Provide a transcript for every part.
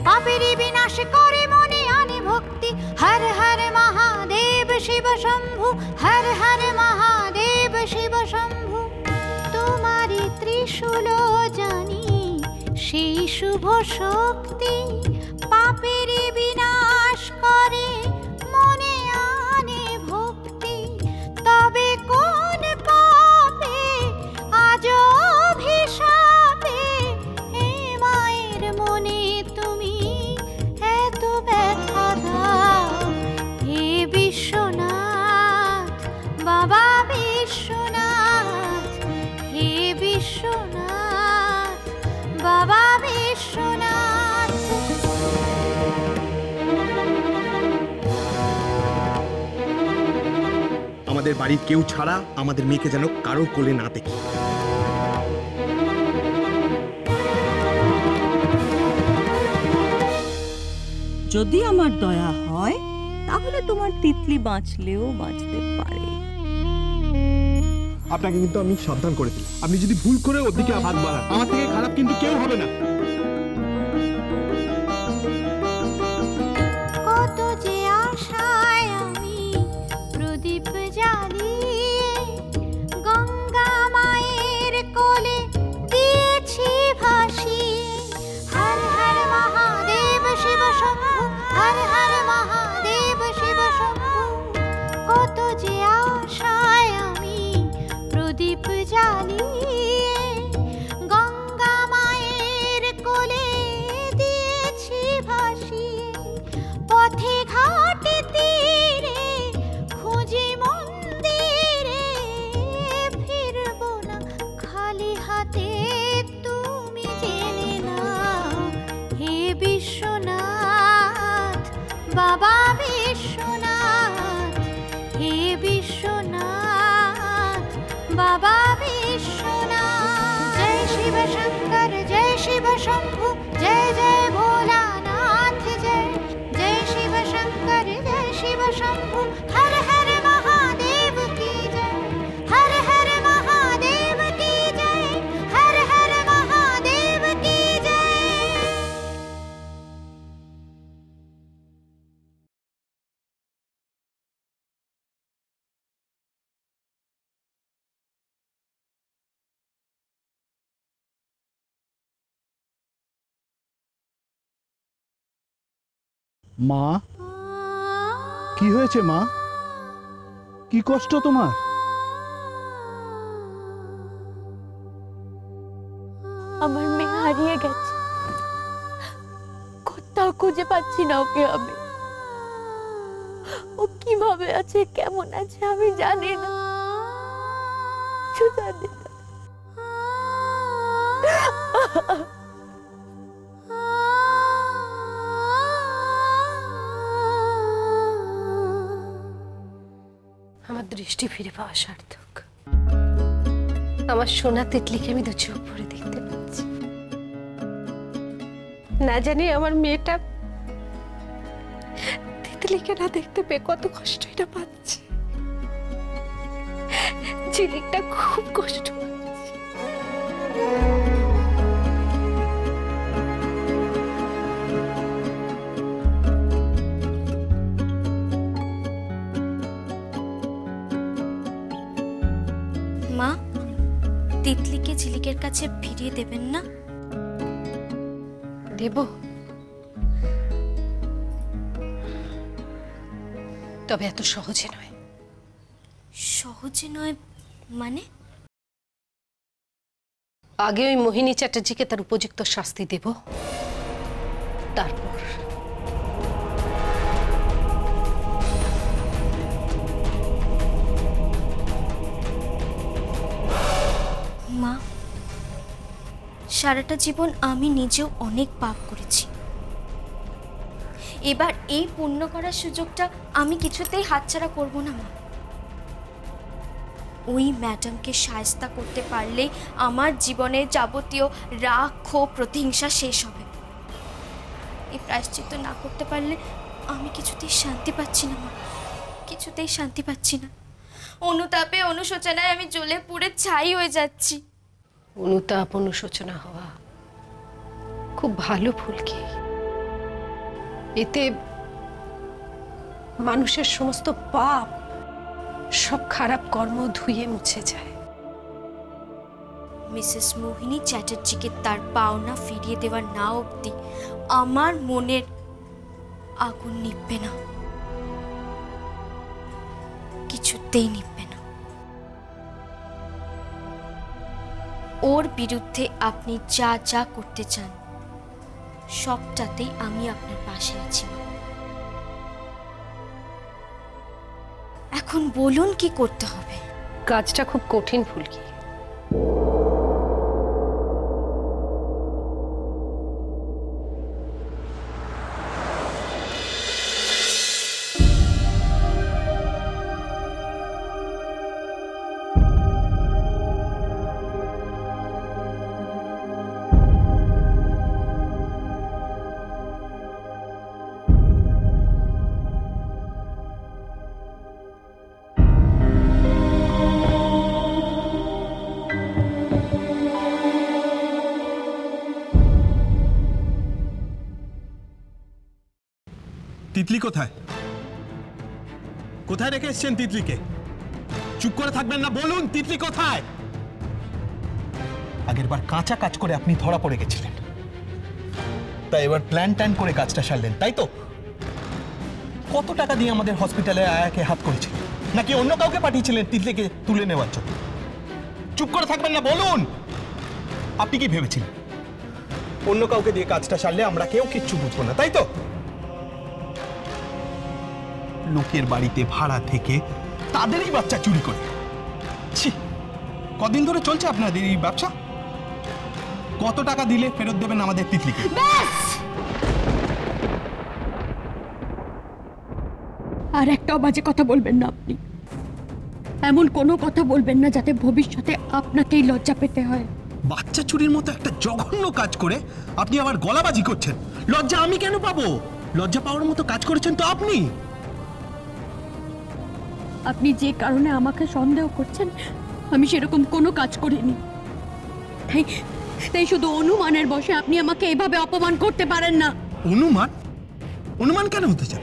পাপেরই বিনাশ করে মনে আনে ভক্তি। হর হর মহাদেব শিব শম্ভু, হর হর মহাদেব শিব শম্ভু। তোমারি ত্রিশূল জানি সেই শুভ শক্তি, পাপেরই বিনাশ করে মনে আনে ভক্তি। তবে কোন পাপে আজ অভিশাপে হে মায়ের মনে তুমি এত ব্যথা দাও? হে বিশ্বনাথ বাবা বিশ্বনাথ, হে বিশ্বনাথ বাবা বিশ্বনাথ। আমাদের বাড়ির কেউ ছাড়া আমাদের মেয়েকে যেন কারোর কোলে না দেখি। যদি আমার দয়া হয় তাহলে তোমার তিতলি বাঁচলেও বাঁচতে পারে। আপনাকে কিন্তু আমি সাবধান করে দিই, আপনি যদি ভুল করে ওর দিকে হাত বাড়ান, আমার থেকে খারাপ কিন্তু কেউ হবে না। কত যে আশায় আমি প্রদীপ জ্বালিয়ে গঙ্গা মায়ের কোলে দিয়েছি ভাসিয়ে। হর হর মহাদেব শিব শম্ভু, হর হর মহাদেব শিব শম্ভু। কত যে আশায় আমি প্রদীপ জ্বালিয়ে গঙ্গা মায়ের কোলে দিয়েছি ভাসিয়ে। পথে ঘাটে তীরে খুঁজি মন্দিরে, ফিরব না খালি হাতে তুমি জেনে নাও। হে বিশ্বনাথ বাবা বিশ্বনাথ, হে বিশ্বনাথ বাবা বিশ্বনাথ। জয় শিব শঙ্কর জয় শিব শম্ভু, জয় জয় ভোলানাথ জয়। जय शिव शंकर जय शिव शंभु, हर हर महादेव की जय, हर हर महादेव की जय, हर हर महादेव की जय। মা, কি হয়েছে মা? কি কষ্ট তোমার? আমার মেয়ে হারিয়ে গেছে, কোথাও খুঁজে পাচ্ছি না ওকে। আমি ও কিভাবে আছে কেমন আছে আমি জানি না, জানি না। আমার দৃষ্টি ফিরে পাওয়া সার্থক। আমার সোনা তিতলিকে আমি দু চোখ ভরে দেখতে পাচ্ছি। না জানি আমার মেয়েটা তিতলিকে না দেখতে পেয়ে কত কষ্ট এটা পাচ্ছে। ঝিলিকটা খুব কষ্ট পাচ্ছে। মা, তিতলিকে ঝিলিকের কাছে ফিরিয়ে দেবেন না? দেব, তবে এত সহজে নয়। সহজে নয় মানে? আগে ওই মোহিনী চ্যাটার্জিকে তার উপযুক্ত শাস্তি দেব, তারপর। মা, সারাটা জীবন আমি নিজেও অনেক পাপ করেছি। এবার এই পুণ্য করার সুযোগটা আমি কিছুতেই হাতছাড়া করব না মা। ওই ম্যাডামকে শায়েস্তা করতে পারলে আমার জীবনের যাবতীয় রাগ, ক্ষোভ, প্রতিহিংসা শেষ হবে। এই প্রায়শ্চিত্ত না করতে পারলে আমি কিছুতেই শান্তি পাচ্ছি না মা, কিছুতেই শান্তি পাচ্ছি না। অনুতাপে, অনুশোচনায় আমি জ্বলে পুড়ে ছাই হয়ে যাচ্ছি। অনুতাপ, অনুশোচনা হওয়া খুব ভালো ফুলকি। এতে মানুষের সমস্ত পাপ, সব খারাপ কর্ম ধুয়ে মুছে যায়। মিসেস মোহিনী চ্যাটার্জিকে তার পাওনা ফিরিয়ে দেওয়ার না অবধি আমার মনের আগুন নিভবে না, কিছুতেই নিভবে না। ওর বিরুদ্ধে আপনি যা যা করতে চান সবটাতেই আমি আপনার পাশে আছি। এখন বলুন কি করতে হবে? কাজটা খুব কঠিন ফুলকি। তিতলি কোথায়? কোথায় রেখে এসছেন তিতলিকে? চুপ করে থাকবেন না, বলুন তিতলি কোথায়? আগের বার কাঁচা কাজ করে আপনি ধরা পড়ে গেছিলেন, তাই এবার প্ল্যান ট্যান করে কাজটা সারলেন, তাই তো? কত টাকা দিয়ে আমাদের হসপিটালে আয়াকে হাত করেছে, নাকি অন্য কাউকে পাঠিয়েছিলেন তিতলিকে তুলে নেওয়ার জন্য? চুপ করে থাকবেন না, বলুন। আপনি কি ভেবেছিলেন অন্য কাউকে দিয়ে কাজটা সারলে আমরা কেউ কিচ্ছু বুঝবো না, তাই তো? লোকের বাড়িতে ভাড়া থেকে তাদেরই বাচ্চা চুরি করে। ছি, কদিন ধরে চলছে আপনাদের এই ব্যবসা? কত টাকা দিলে ফেরত দেবেন আমাদের তিতলিকে? আর একটাও বাজে কথা বলবেন না আপনি। এমন কোনো কথা বলবেন না যাতে ভবিষ্যতে আপনাকেই লজ্জা পেতে হয়। বাচ্চা চুরির মতো একটা জঘন্য কাজ করে আপনি আবার গলাবাজি করছেন। লজ্জা আমি কেন পাবো? লজ্জা পাওয়ার মতো কাজ করেছেন তো আপনি। আপনি যে কারণে আমাকে সন্দেহ করছেন, আমি সেরকম কোনো কাজ করিনি। তাই শুধু অনুমানের বশে আপনি আমাকে এভাবে অপমান করতে পারেন না। অনুমান? অনুমান কেন হতে চান?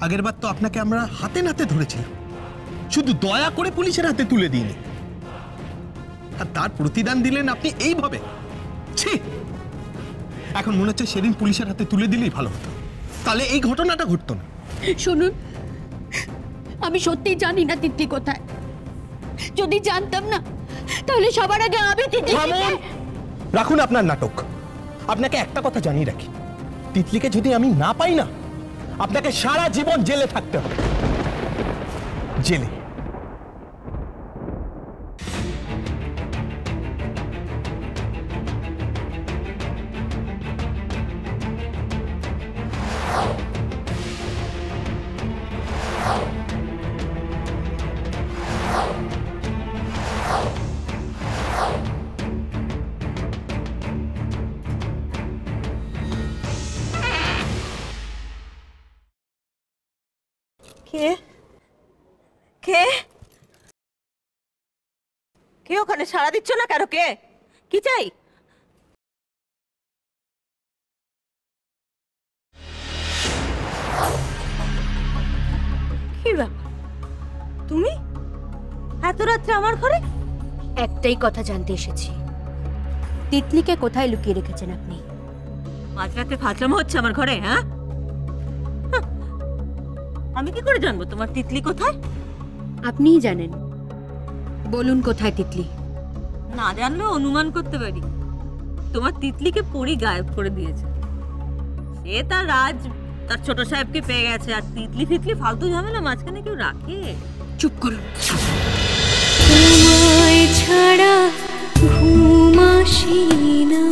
আগের বার তো আপনাকে আমরা হাতে নাতে ধরেছিলাম, শুধু দয়া করে পুলিশের হাতে তুলে দিইনি, আর তার প্রতিদান দিলেন আপনি এইভাবে। ছি, এখন মনে হচ্ছে সেদিন পুলিশের হাতে তুলে দিলেই ভালো হতো, তাহলে এই ঘটনাটা ঘটতো না। শুনুন, আমি সত্যিই জানি না তিতলি কোথায়। যদি জানতাম না তাহলে সবার আগে আমি তিতলিকে... রাখুন আপনার নাটক। আপনাকে একটা কথা জানিয়ে রাখি, তিতলিকে যদি আমি না পাই না, আপনাকে সারা জীবন জেলে থাকতে হবে। জেলে। কে কে কে ওখানে সাড়া দিচ্ছ না কেন? কে? কি চাই? কি ব্যাপার, তুমি এত রাত্রে আমার ঘরে? একটাই কথা জানতে এসেছি, তিতলিকে কোথায় লুকিয়ে রেখেছেন আপনি? মাঝরাতে ফাজলামো হচ্ছে আমার ঘরে? হ্যাঁ, আমি কি করে জানবো তোমার তিতলি কোথায়? আপনিই জানেন, বলুন কোথায় তিতলি? না জানলেও অনুমান করতে পারি, তোমার তিতলিকে পরি গায়েব করে দিয়েছে। সে তার রাজ তার ছোট সাহেবকে পেয়ে গেছে, আর তিতলি ফিতলি ফালতু ঝামেলা মাঝখানে কেউ রাখে? চুপ করুন। তোমায় ছাড়া ঘুম আসে না।